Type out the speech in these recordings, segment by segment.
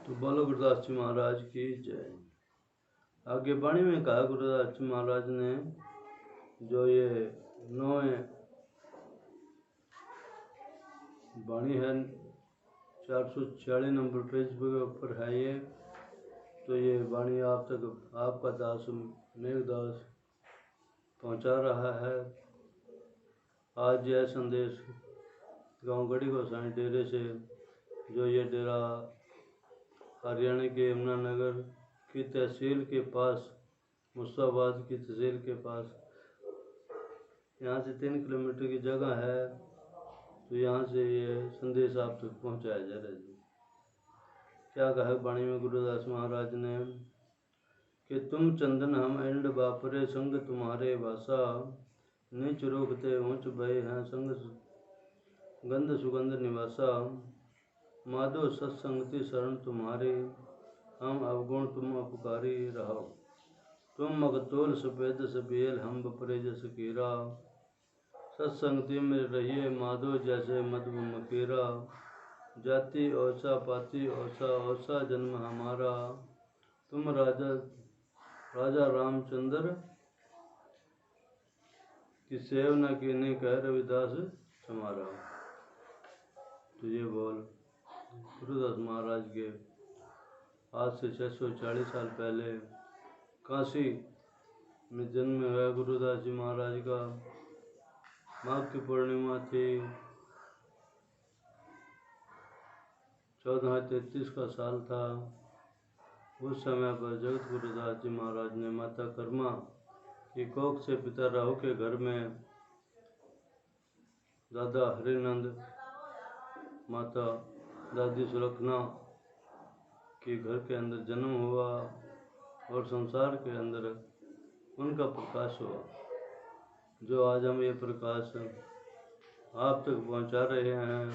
तो बोलो गुरुदास जी महाराज की जय। आगे वाणी में कहा गुरुदास जी महाराज ने जो ये 9 वाणी है 446 नंबर पेज के ऊपर है ये। तो ये वाणी आप तक आपका दास मेघदास पहुंचा रहा है। आज यह संदेश गांव गढ़ी गोसाई डेरे से, जो ये डेरा हरियाणा के यमुनानगर की तहसील के पास, मुस्ताबाद की तहसील के पास, यहाँ से 3 किलोमीटर की जगह है। तो यहाँ से ये संदेश आप तक पहुँचाया जा रहा है। क्या कहा वाणी में गुरुदास महाराज ने कि तुम चंदन हम इंड बापरे, संग तुम्हारे वासा, नीच रोकते ऊंच भय हैं संग गंध सुगंध निवासा। माधो सत्संगति शरण तुम्हारी, हम अवगुण तुम अपकारी रहो। तुम मगतोल सफेद सफेल, हम बपरे जस कीरा। सत्संगति में रहिए माधो जैसे मधु मकीरा। जाति ओसा पाति ओसा, ओसा जन्म हमारा। तुम राजा रामचंद्र की सेव न कीनी, कह रविदास समारा। तो ये बोल गुरुदास महाराज के आज से 640 साल पहले काशी में जन्म हुआ गुरुदास जी महाराज का। माघ की पूर्णिमा थी, 1433 का साल था। उस समय पर जगत गुरुदास जी महाराज ने माता कर्मा की कोख से पिता राहु के घर में दादा हरिनंद, माता दादी सुलखना के घर के अंदर जन्म हुआ और संसार के अंदर उनका प्रकाश हुआ। जो आज हम ये प्रकाश आप तक पहुंचा रहे हैं,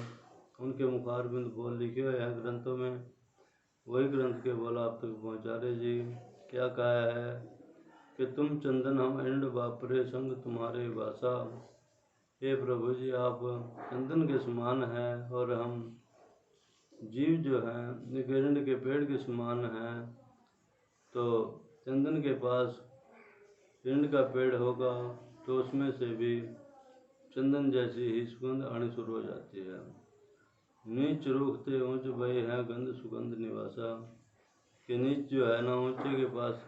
उनके मुखारबिंद बोल लिखे हुए हैं ग्रंथों में, वही ग्रंथ के बोल आप तक पहुंचा रहे जी। क्या कहा है कि तुम चंदन हम इंड बापरे, संग तुम्हारे वासा। हे प्रभु जी, आप चंदन के समान हैं और हम जीव जो हैं गेरंड के पेड़ के समान हैं। तो चंदन के पास इंड का पेड़ होगा तो उसमें से भी चंदन जैसी ही सुगंध आनी शुरू हो जाती है। नीच रूखते ऊंच भय है गंध सुगंध निवासा। कि नीच जो है ना ऊंचे के पास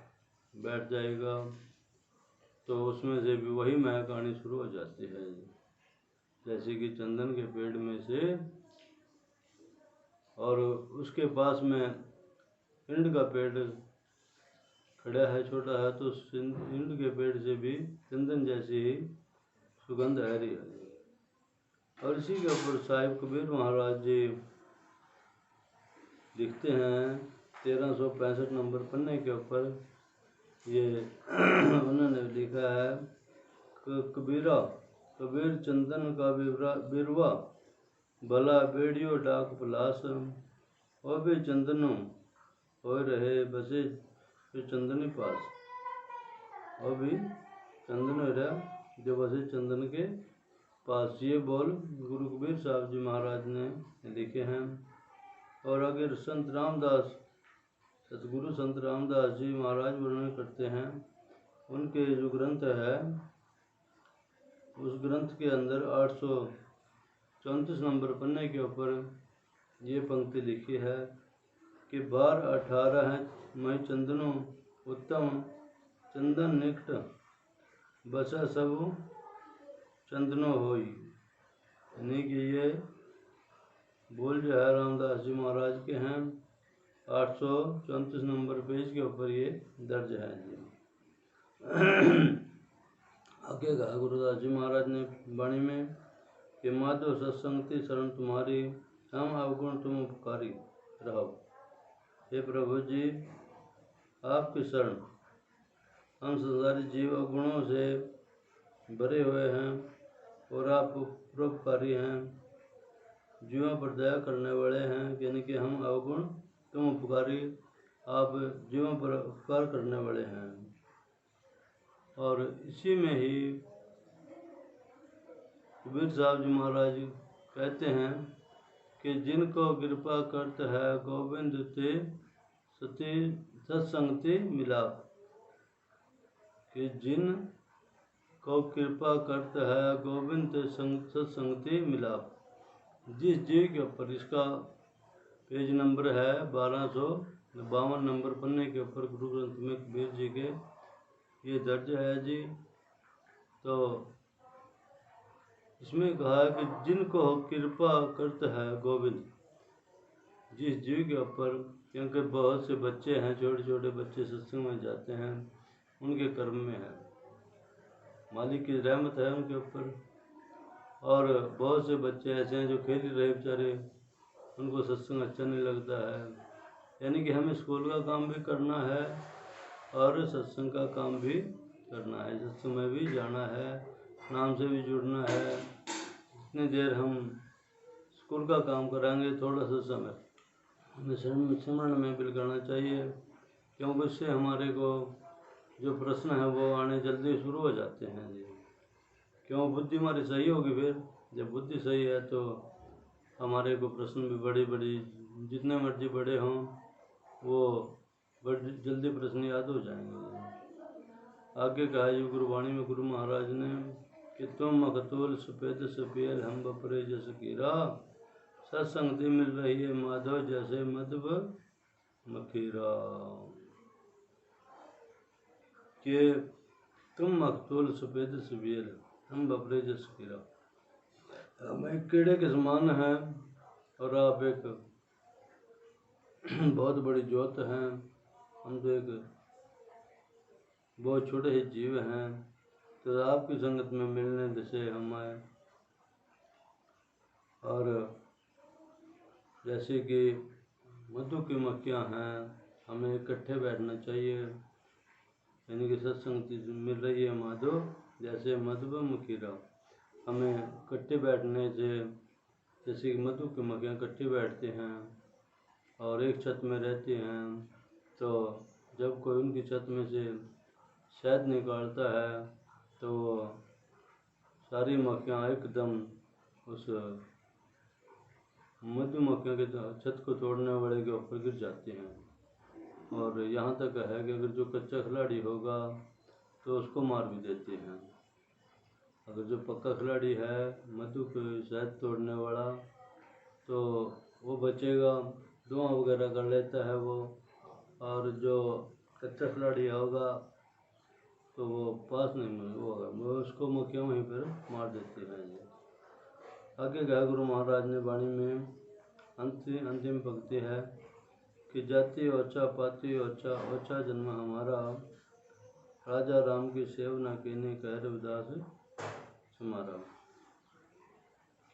बैठ जाएगा तो उसमें से भी वही महक आनी शुरू हो जाती है, जैसे कि चंदन के पेड़ में से। और उसके पास में इंड का पेड़ खड़ा है, छोटा है, तो इंड के पेड़ से भी चंदन जैसी ही सुगंध आ रही है। और इसी के ऊपर साहिब कबीर महाराज जी लिखते हैं 1365 नंबर पन्ने के ऊपर। ये उन्होंने लिखा है कबीरा कबीर चंदन का बिरवा, भला बेड़ियो डाक पलास। और भी चंदनों हो रहे बसे फिर चंदनी पास। और भी चंदन हो रहा जो बसे चंदन के पास। ये बोल गुरु कबीर साहब जी महाराज ने लिखे हैं। और आगे संत रामदास, सतगुरु संत रामदास जी महाराज वर्णन करते हैं। उनके जो ग्रंथ है उस ग्रंथ के अंदर 834 नंबर पन्ने के ऊपर ये पंक्ति लिखी है कि 12-18 है मई चंदनों उत्तम, चंदन निकट बसा सब चंदनो होई। यानी कि ये बोल जो है रामदास जी महाराज के हैं। 834 नंबर पेज के ऊपर ये दर्ज है जी। आगे कहा गुरुदास जी महाराज ने वाणी में कि माधो सत्संगति शरण तुम्हारी, हम अवगुण तुम उपकारी रहो। हे प्रभु जी, आपकी शरण, हम संसारी जीव अवगुणों से भरे हुए हैं और आप परोपकारी हैं, जीवों पर दया करने वाले हैं। यानी कि हम अवगुण तुम उपकारी, आप जीवों पर उपकार करने वाले हैं। और इसी में ही कबीर साहब जी महाराज कहते हैं कि जिनको कृपा करत है गोविंद ते सती सत्संगति मिलाप, कि जिन को कृपा करता है गोविंद ते सत्संगति मिलाप। जिस जीव के ऊपर, इसका पेज नंबर है 1252 नंबर पन्ने के ऊपर गुरु ग्रंथ में कबीर जी के ये दर्ज है जी। तो इसमें कहा है कि जिनको कृपा करता है गोविंद, जिस जीव के ऊपर, क्योंकि बहुत से बच्चे हैं, छोटे छोटे बच्चे सत्संग में जाते हैं, उनके कर्म में है, मालिक की रहमत है उनके ऊपर। और बहुत से बच्चे ऐसे हैं जो खेल ही रहे बेचारे, उनको सत्संग अच्छा नहीं लगता है। यानी कि हमें स्कूल का काम भी करना है और सत्संग का काम भी करना है, सत्संग में भी जाना है, नाम से भी जुड़ना है। जितनी देर हम स्कूल का काम कराएंगे, थोड़ा सा समय हमें सिमरन में भी लगाना चाहिए, क्योंकि इससे हमारे को जो प्रश्न है वो आने जल्दी शुरू हो जाते हैं जी। क्यों, बुद्धि हमारी सही होगी, फिर जब बुद्धि सही है तो हमारे को प्रश्न भी बड़ी बड़ी जितने मर्जी बड़े हों वो बड़ी जल्दी प्रश्न याद हो जाएंगे। आगे कहा है गुरुवाणी में गुरु महाराज ने कि तुम मखतूल सफ़ेद सफेल हम बपरे जस कीरा, सत्संगति मिल रही है माधव जैसे मधुब मखीरा। कि तुम मखतूल सफ़ेद सफेल हम बपरे जस कीरा, हम एक कीड़े के समान हैं और आप एक बहुत बड़ी ज्योत हैं। हम तो एक बहुत छोटे ही जीव हैं, तो आपकी संगत में मिलने से हम आए। और जैसे कि मधु की मक्खियाँ हैं, हमें इकट्ठे बैठना चाहिए, यानी कि सत्संगति मिल रही है माधो जैसे मधु मखीरा। हमें इकट्ठे बैठने से, जैसे कि मधु की मक्खियाँ इकट्ठी बैठते हैं और एक छत में रहते हैं, तो जब कोई उनकी छत में से शहद निकालता है तो सारी मक्खियाँ एकदम उस मधुमक्खियों के छत को तोड़ने वाले के ऊपर गिर जाती हैं। और यहाँ तक है कि अगर जो कच्चा खिलाड़ी होगा तो उसको मार भी देते हैं। अगर जो पक्का खिलाड़ी है मधु को शहद तोड़ने वाला तो वो बचेगा, धुआं वगैरह कर लेता है वो। और जो कच्चा खिलाड़ी होगा तो वो पास नहीं होगा, वो उसको मक्खियाँ वहीं पर मार देती हैं। आगे गया गुरु महाराज ने वाणी में अंतिम पंक्ति है कि जाति ओछा पाति ओछा ओछा जन्म हमारा, राजा राम की सेव न कीने कह रविदास सुमारा।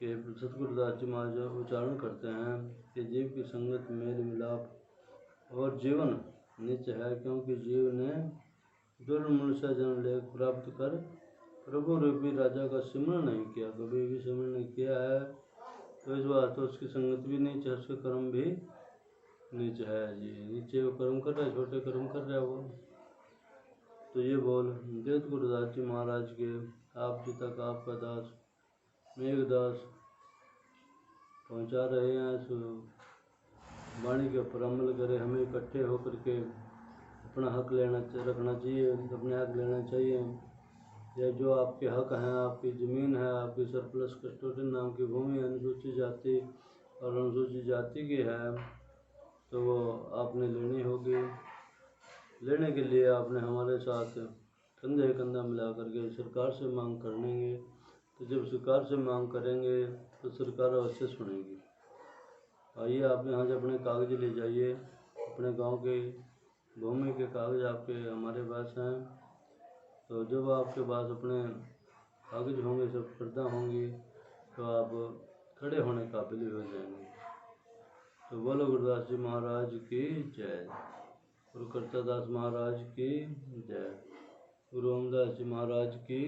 कि सतगुरुदास जी महाराज उच्चारण करते हैं कि जीव की संगत मेल मिलाप और जीवन नीच है, क्योंकि जीव ने दुर्मनुष्य जन्म लेख प्राप्त कर प्रभु रूपी राजा का सिमरण नहीं किया, कभी भी सिमरण नहीं किया है, तो इस बात तो उसकी संगत भी नीच है, उसके कर्म भी नीच है जी। नीचे वो कर्म कर रहा है, छोटे कर्म कर रहा है वो। तो ये बोल जगत गुरुदास जी महाराज के आप जी तक आपका दास मेघदास पहुँचा रहे हैं। सो वाणी के ऊपर अमल करें, हमें इकट्ठे होकर के अपना हक रखना चाहिए, अपने हक लेना चाहिए। या जो आपके हक हैं, आपकी ज़मीन है, आपकी सरप्लस कस्टोडियन नाम की भूमि अनुसूचित जाति और अनुसूचित जाति की है, तो वो आपने लेनी होगी। लेने के लिए आपने हमारे साथ कंधे कंधा मिला करके सरकार से मांग कर लेंगे। तो जब सरकार से मांग करेंगे तो सरकार अवश्य सुनेगी। आइए आप यहाँ से अपने कागज ले जाइए, अपने गांव के भूमि के कागज आपके हमारे पास हैं। तो जब आपके पास अपने कागज होंगे, सब पर्दा होंगी, तो आप खड़े होने काबिल हो जाएंगे। तो बोलो गुरुदास जी महाराज की जय, गुरु करतादास महाराज की जय, गुरु अमरदास जी महाराज की